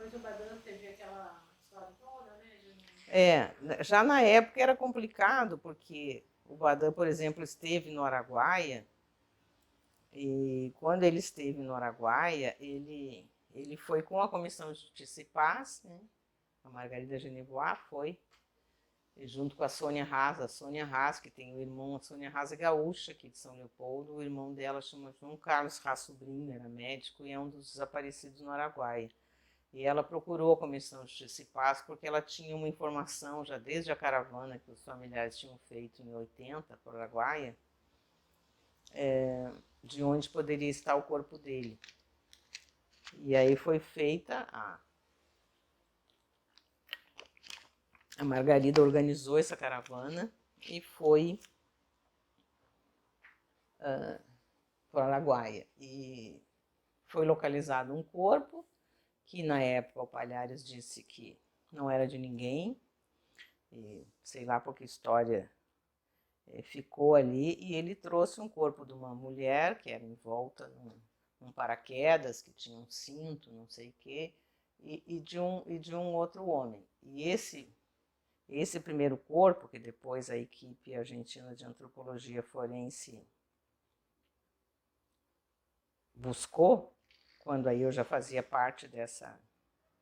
depois o Badan teve aquela história toda, né? Já na época era complicado, porque o Badan, por exemplo, esteve no Araguaia, e quando ele esteve no Araguaia, ele foi com a Comissão de Justiça e Paz, né? A Margarida Genevoix foi, junto com a Sônia Haas, que tem o irmão, a Sônia Haas é gaúcha aqui de São Leopoldo, o irmão dela chama João Carlos Haas Sobrinho, era médico e é um dos desaparecidos no Araguaia. E ela procurou a Comissão de Justiça e Paz porque ela tinha uma informação, já desde a caravana que os familiares tinham feito em 80 para o Araguaia, de onde poderia estar o corpo dele. E aí foi feita a Margarida organizou essa caravana e foi para o Araguaia. E foi localizado um corpo que na época o Palhares disse que não era de ninguém, e sei lá por que história ficou ali, e ele trouxe um corpo de uma mulher que era envolta num paraquedas, que tinha um cinto, não sei o quê, e de um outro homem. E esse primeiro corpo, que depois a equipe argentina de antropologia forense buscou, quando aí eu já fazia parte dessa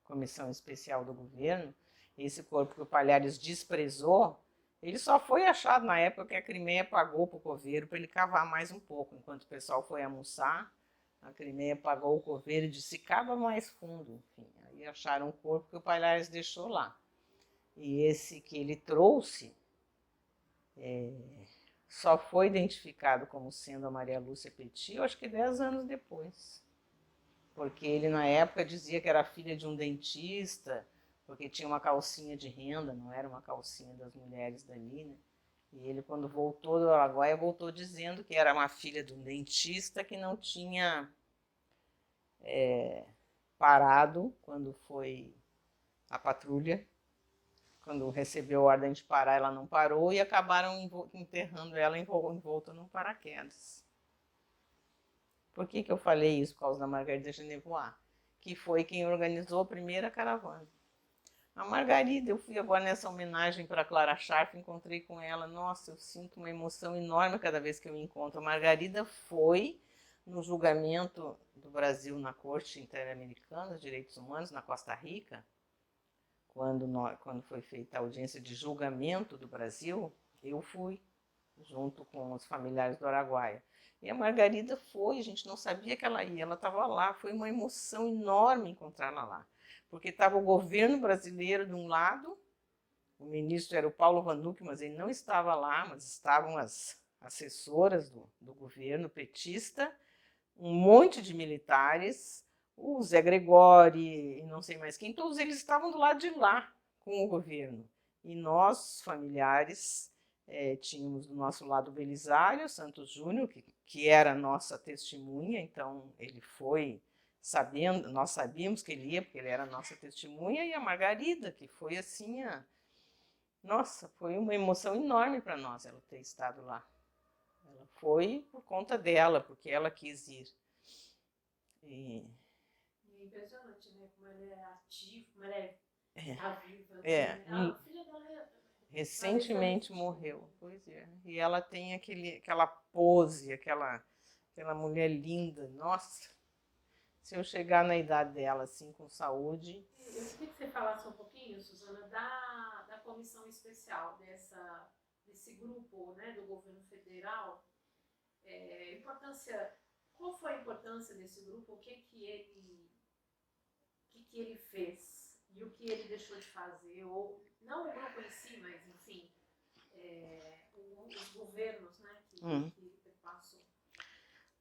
comissão especial do governo, esse corpo que o Palhares desprezou, ele só foi achado na época que a Crimeia pagou para o coveiro para ele cavar mais um pouco. Enquanto o pessoal foi almoçar, a Crimeia pagou o coveiro e disse, cava mais fundo. Enfim, aí acharam o corpo que o Palhares deixou lá. E esse que ele trouxe só foi identificado como sendo a Maria Lúcia Petit, eu acho que 10 anos depois. Porque ele, na época, dizia que era filha de um dentista, porque tinha uma calcinha de renda, não era uma calcinha das mulheres dali, né? E ele, quando voltou do Araguaia, voltou dizendo que era uma filha de um dentista que não tinha parado quando foi a patrulha. Quando recebeu a ordem de parar, ela não parou e acabaram enterrando ela envolta num paraquedas. Por que eu falei isso? Por causa da Margarida Genevoix, que foi quem organizou a primeira caravana. A Margarida, eu fui agora nessa homenagem para Clara Scharf, encontrei com ela. Nossa, eu sinto uma emoção enorme cada vez que eu encontro. A Margarida foi no julgamento do Brasil na Corte Interamericana de Direitos Humanos, na Costa Rica, quando foi feita a audiência de julgamento do Brasil, eu fui, junto com os familiares do Araguaia. E a Margarida foi, a gente não sabia que ela ia, ela estava lá, foi uma emoção enorme encontrá-la lá. Porque estava o governo brasileiro de um lado, o ministro era o Paulo Vanucchi, mas ele não estava lá, mas estavam as assessoras do governo petista, um monte de militares, o Zé Gregori e não sei mais quem, todos eles estavam do lado de lá com o governo. E nós, familiares, tínhamos do nosso lado o Belisário Santos Júnior, que era nossa testemunha, então ele foi sabendo, nós sabíamos que ele ia, porque ele era nossa testemunha, e a Margarida, que foi assim, nossa, foi uma emoção enorme para nós ela ter estado lá. Ela foi por conta dela, porque ela quis ir. É impressionante, né? Como ela é ativa, como ela tá viva. Assim, É, a filha dela recentemente morreu, pois é. E ela tem aquela pose, aquela mulher linda. Nossa, se eu chegar na idade dela, assim, com saúde. Eu queria que você falasse um pouquinho, Suzana, da comissão especial desse grupo, né, do governo federal. Qual foi a importância desse grupo? O que ele fez e o que ele deixou de fazer? Ou não o grupo em si, mas enfim, os governos, né, que ele passou.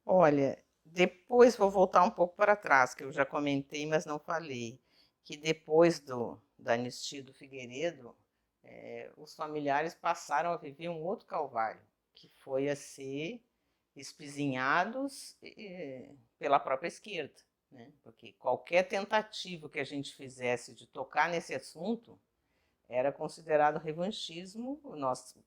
Olha, depois vou voltar um pouco para trás, que eu já comentei, mas não falei, que depois da anistia do Figueiredo, os familiares passaram a viver um outro calvário, que foi a ser espizinhados pela própria esquerda, né? Porque qualquer tentativa que a gente fizesse de tocar nesse assunto era considerado revanchismo. Nós,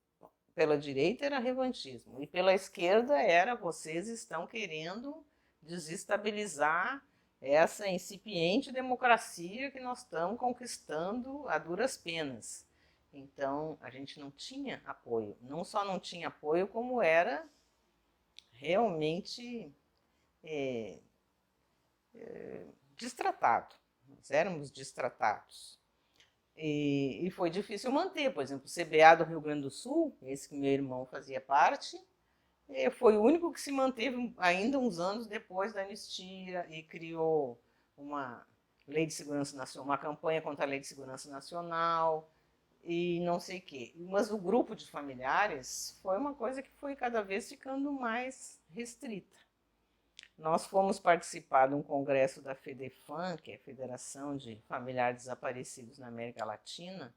pela direita era revanchismo e pela esquerda era vocês estão querendo desestabilizar essa incipiente democracia que nós estamos conquistando a duras penas. Então, a gente não tinha apoio. Não só não tinha apoio, como era realmente destratado. Nós éramos destratados. E foi difícil manter. Por exemplo, o CBA do Rio Grande do Sul, esse que meu irmão fazia parte, foi o único que se manteve ainda uns anos depois da anistia e criou uma lei de segurança nacional, uma campanha contra a lei de segurança nacional e não sei o quê. Mas o grupo de familiares foi uma coisa que foi cada vez ficando mais restrita. Nós fomos participar de um congresso da FEDEFAM, que é a Federação de Familiares Desaparecidos na América Latina,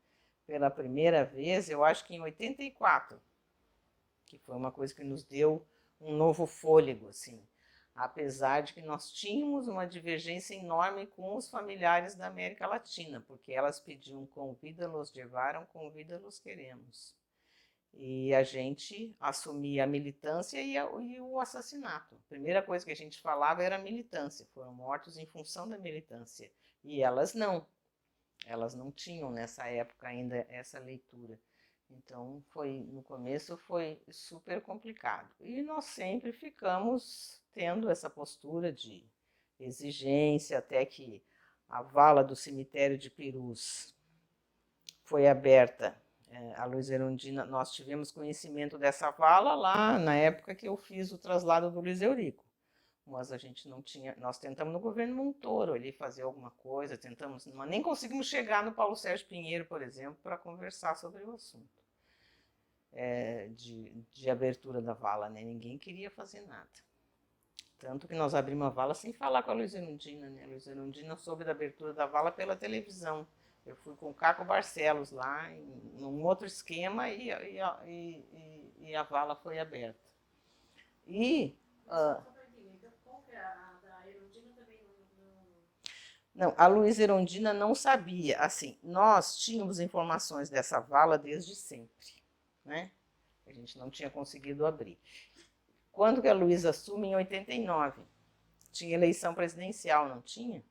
pela primeira vez, eu acho que em 84, que foi uma coisa que nos deu um novo fôlego, assim. Apesar de que nós tínhamos uma divergência enorme com os familiares da América Latina, porque elas pediam com vida los llevaram, com vida los queremos. E a gente assumia a militância e o assassinato. A primeira coisa que a gente falava era militância, foram mortos em função da militância. E elas não tinham nessa época ainda essa leitura. Então, no começo foi super complicado. E nós sempre ficamos tendo essa postura de exigência, até que a vala do cemitério de Pirus foi aberta. A Luiza Erundina, nós tivemos conhecimento dessa vala lá na época que eu fiz o traslado do Luiz Eurico. Mas a gente não tinha, nós tentamos no governo Montoro ali fazer alguma coisa, tentamos, mas nem conseguimos chegar no Paulo Sérgio Pinheiro, por exemplo, para conversar sobre o assunto de abertura da vala, né? Ninguém queria fazer nada. Tanto que nós abrimos a vala sem falar com a Luiza Erundina, né? A Luiza Erundina soube da abertura da vala pela televisão. Eu fui com o Caco Barcelos lá, num outro esquema, e a vala foi aberta. Não, a Luiza Erundina não sabia. Assim, nós tínhamos informações dessa vala desde sempre, né? A gente não tinha conseguido abrir. Quando que a Luiza assume? Em 89. Tinha eleição presidencial, não tinha?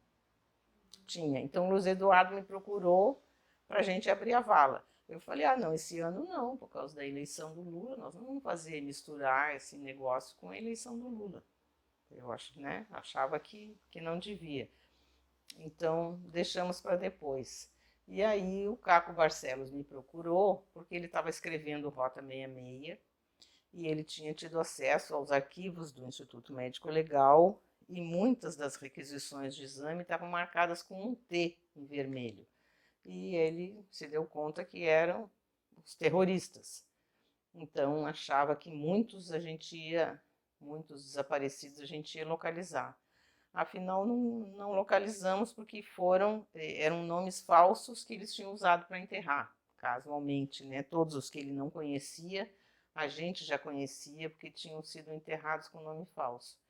Tinha. Então, o Luiz Eduardo me procurou para a gente abrir a vala. Eu falei, não, esse ano não, por causa da eleição do Lula, nós não vamos misturar esse negócio com a eleição do Lula. Eu achava que não devia. Então, deixamos para depois. E aí, o Caco Barcelos me procurou, porque ele estava escrevendo Rota 66, e ele tinha tido acesso aos arquivos do Instituto Médico Legal, e muitas das requisições de exame estavam marcadas com um T em vermelho. E ele se deu conta que eram os terroristas. Então, achava que muitos desaparecidos a gente ia localizar. Afinal, não localizamos porque eram nomes falsos que eles tinham usado para enterrar, casualmente, né? Todos os que ele não conhecia, a gente já conhecia porque tinham sido enterrados com nome falso.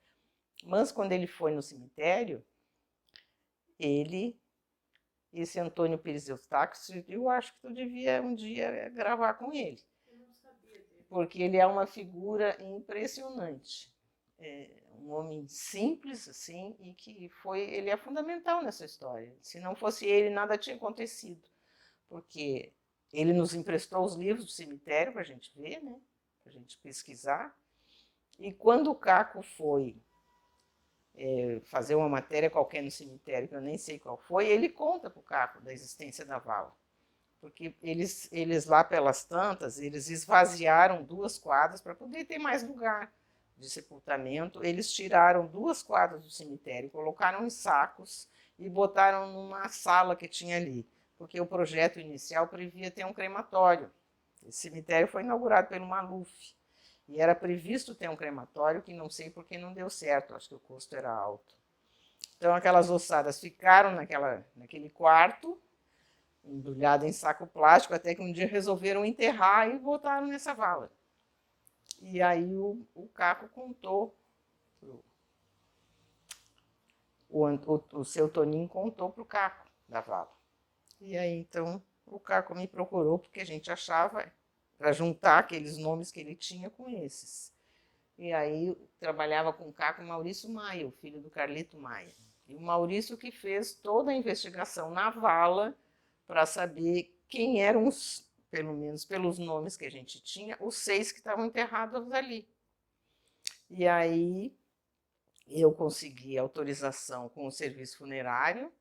Mas quando ele foi no cemitério, esse Antônio Pires Eustáquio, eu acho que tu devia um dia gravar com ele. Eu não sabia dele. Porque ele é uma figura impressionante. Um homem simples, assim, e que ele é fundamental nessa história. Se não fosse ele, nada tinha acontecido. Porque ele nos emprestou os livros do cemitério para a gente ver, né? Para a gente pesquisar. E quando o Caco foi fazer uma matéria qualquer no cemitério, que eu nem sei qual foi, ele conta para o Caco da existência da vala. Porque eles lá pelas tantas, eles esvaziaram 2 quadras para poder ter mais lugar de sepultamento. Eles tiraram 2 quadras do cemitério, colocaram em sacos e botaram numa sala que tinha ali, porque o projeto inicial previa ter um crematório. Esse cemitério foi inaugurado pelo Maluf. E era previsto ter um crematório, que não sei por que não deu certo, acho que o custo era alto. Então, aquelas ossadas ficaram naquele quarto, embrulhado em saco plástico, até que um dia resolveram enterrar e botaram nessa vala. E aí o Caco contou, o seu Toninho contou para o Caco da vala. E aí, então, o Caco me procurou, porque a gente achava, para juntar aqueles nomes que ele tinha com esses. E aí, trabalhava com o Caco Maurício Maia, o filho do Carlito Maia. E o Maurício que fez toda a investigação na vala para saber quem eram os, pelo menos pelos nomes que a gente tinha, os 6 que estavam enterrados ali. E aí eu consegui autorização com o serviço funerário,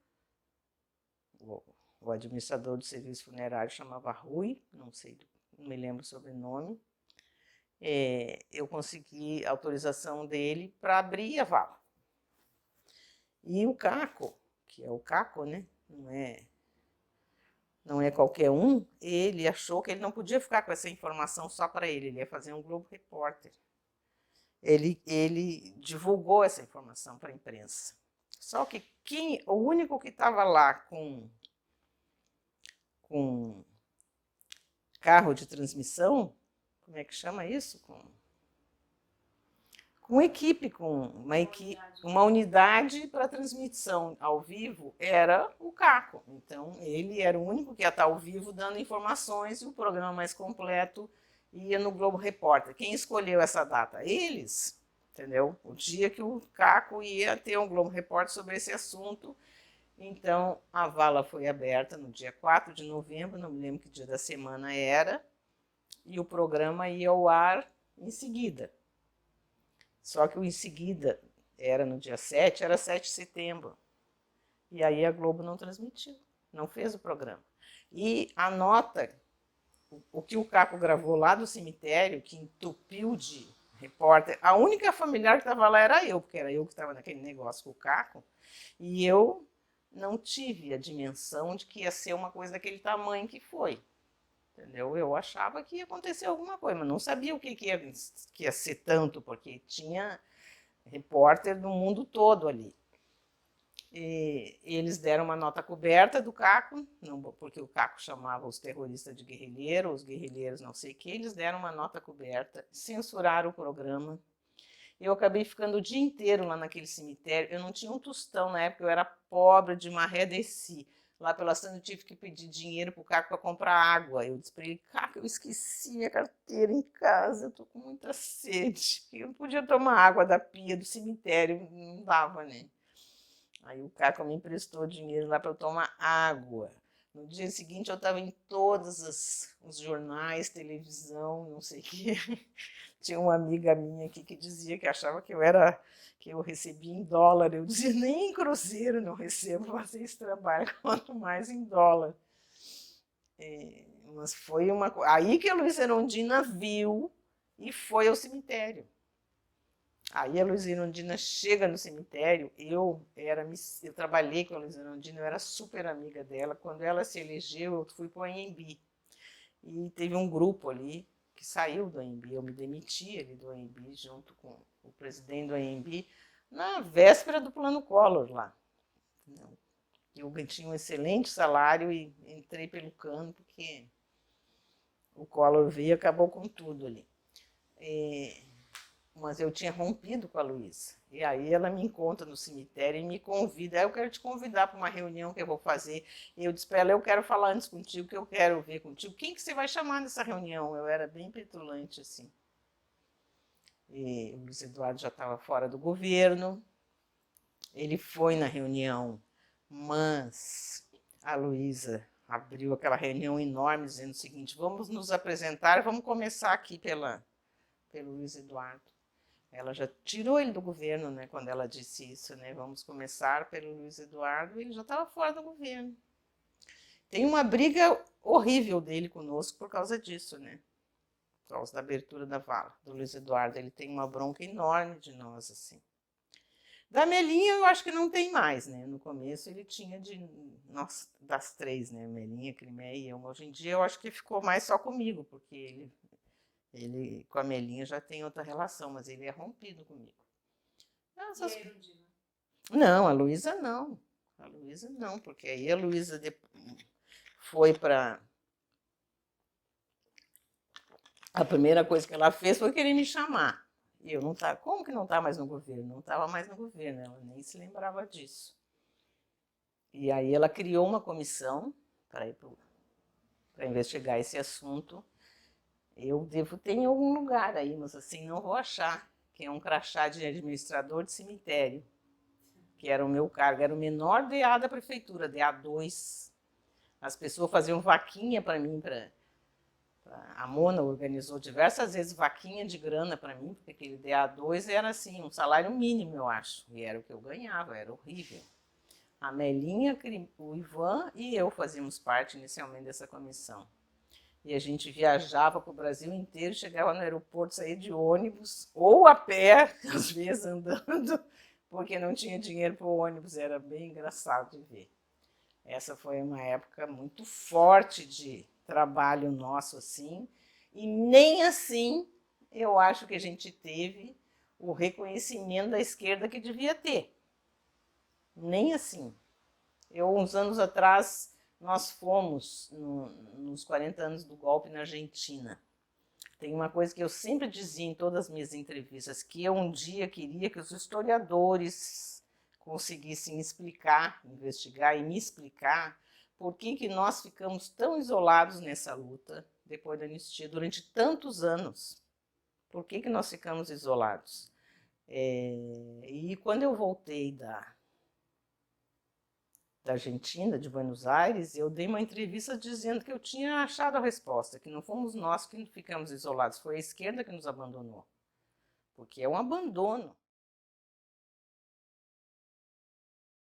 o administrador do serviço funerário chamava Rui, não sei, não me lembro o sobrenome. Eu consegui autorização dele para abrir a vala. E o Caco, que é o Caco, né? Não é qualquer um, ele achou que ele não podia ficar com essa informação só para ele ia fazer um Globo Repórter. Ele divulgou essa informação para a imprensa. Só que o único que estava lá com carro de transmissão, como é que chama isso? Com equipe, uma unidade para transmissão ao vivo, era o Caco. Então, ele era o único que ia estar ao vivo dando informações e o programa mais completo ia no Globo Repórter. Quem escolheu essa data? Eles, entendeu? O dia que o Caco ia ter um Globo Repórter sobre esse assunto. Então, a vala foi aberta no dia 4 de novembro, não me lembro que dia da semana era, e o programa ia ao ar em seguida. Só que o em seguida era no dia 7, era 7 de setembro. E aí a Globo não transmitiu, não fez o programa. E a nota, o que o Caco gravou lá do cemitério, que entupiu de repórter, a única familiar que estava lá era eu, porque era eu que estava naquele negócio com o Caco, e eu não tive a dimensão de que ia ser uma coisa daquele tamanho que foi. Entendeu? Eu achava que ia acontecer alguma coisa, mas não sabia o que ia ser tanto, porque tinha repórter do mundo todo ali. E eles deram uma nota coberta do Caco, porque o Caco chamava os terroristas de guerrilheiro, os guerrilheiros não sei o que, eles deram uma nota coberta, censuraram o programa. Eu acabei ficando o dia inteiro lá naquele cemitério, eu não tinha um tostão na época, eu era pobre de maré, desci. Lá pela Santa eu tive que pedir dinheiro pro Caco para comprar água. Eu disse para ele, Caco, eu esqueci minha carteira em casa, eu tô com muita sede. Eu não podia tomar água da pia do cemitério, não dava, né? Aí o Caco me emprestou dinheiro lá para eu tomar água. No dia seguinte eu estava em todos os jornais, televisão, não sei o quê. Tinha uma amiga minha aqui que dizia que achava que eu recebia em dólar. Eu dizia, nem em cruzeiro não recebo, fazer esse trabalho, quanto mais em dólar. Mas foi uma coisa. Aí que a Luísa Erundina viu e foi ao cemitério. Aí a Luísa Erundina chega no cemitério, eu trabalhei com a Luísa Erundina, eu era super amiga dela. Quando ela se elegeu, eu fui para o AMB. E teve um grupo ali que saiu do AMB, eu me demiti ali do AMB junto com o presidente do AMB na véspera do plano Collor lá. Eu tinha um excelente salário e entrei pelo cano porque o Collor veio e acabou com tudo ali. Mas eu tinha rompido com a Luísa. E aí ela me encontra no cemitério e me convida. Aí eu quero te convidar para uma reunião que eu vou fazer. E eu disse para ela, eu quero falar antes contigo, que eu quero ver contigo. Quem que você vai chamar nessa reunião? Eu era bem petulante, assim. E o Luiz Eduardo já estava fora do governo. Ele foi na reunião, mas a Luísa abriu aquela reunião enorme, dizendo o seguinte, vamos nos apresentar, vamos começar aqui pelo Luiz Eduardo. Ela já tirou ele do governo, né, quando ela disse isso, né? Vamos começar pelo Luiz Eduardo, ele já estava fora do governo. Tem uma briga horrível dele conosco por causa disso, né? Por causa da abertura da vala do Luiz Eduardo. Ele tem uma bronca enorme de nós, assim. Da Melinha eu acho que não tem mais, né? No começo ele tinha nossa, das 3, né? Melinha, Crimeia e eu. Hoje em dia eu acho que ficou mais só comigo, porque ele com a Melinha já tem outra relação, mas ele é rompido comigo. Não, a Luísa não. A Luísa não, porque aí a Luísa foi para... A primeira coisa que ela fez foi querer me chamar. E eu não estava... Como que não está mais no governo? Não estava mais no governo, ela nem se lembrava disso. E aí ela criou uma comissão para investigar esse assunto. Eu devo ter em algum lugar aí, mas assim, não vou achar, que é um crachá de administrador de cemitério. que era o meu cargo, era o menor DA da prefeitura, DA2. As pessoas faziam vaquinha para mim, a Mona organizou diversas vezes vaquinha de grana para mim, porque aquele DA2 era assim, um salário mínimo, eu acho, e era o que eu ganhava, era horrível. A Melinha, o Ivan e eu fazíamos parte inicialmente dessa comissão. E a gente viajava para o Brasil inteiro, chegava no aeroporto, saía de ônibus, ou a pé, às vezes andando, porque não tinha dinheiro para o ônibus, era bem engraçado de ver. Essa foi uma época muito forte de trabalho nosso, assim, e nem assim eu acho que a gente teve o reconhecimento da esquerda que devia ter. Nem assim. Uns anos atrás, nós fomos nos 40 anos do golpe na Argentina. Tem uma coisa que eu sempre dizia em todas as minhas entrevistas, que eu um dia queria que os historiadores conseguissem explicar, investigar e me explicar por que nós ficamos tão isolados nessa luta depois da anistia durante tantos anos. Por que nós ficamos isolados? E quando eu voltei da Argentina, de Buenos Aires, eu dei uma entrevista dizendo que eu tinha achado a resposta, que não fomos nós que ficamos isolados, foi a esquerda que nos abandonou. Porque é um abandono.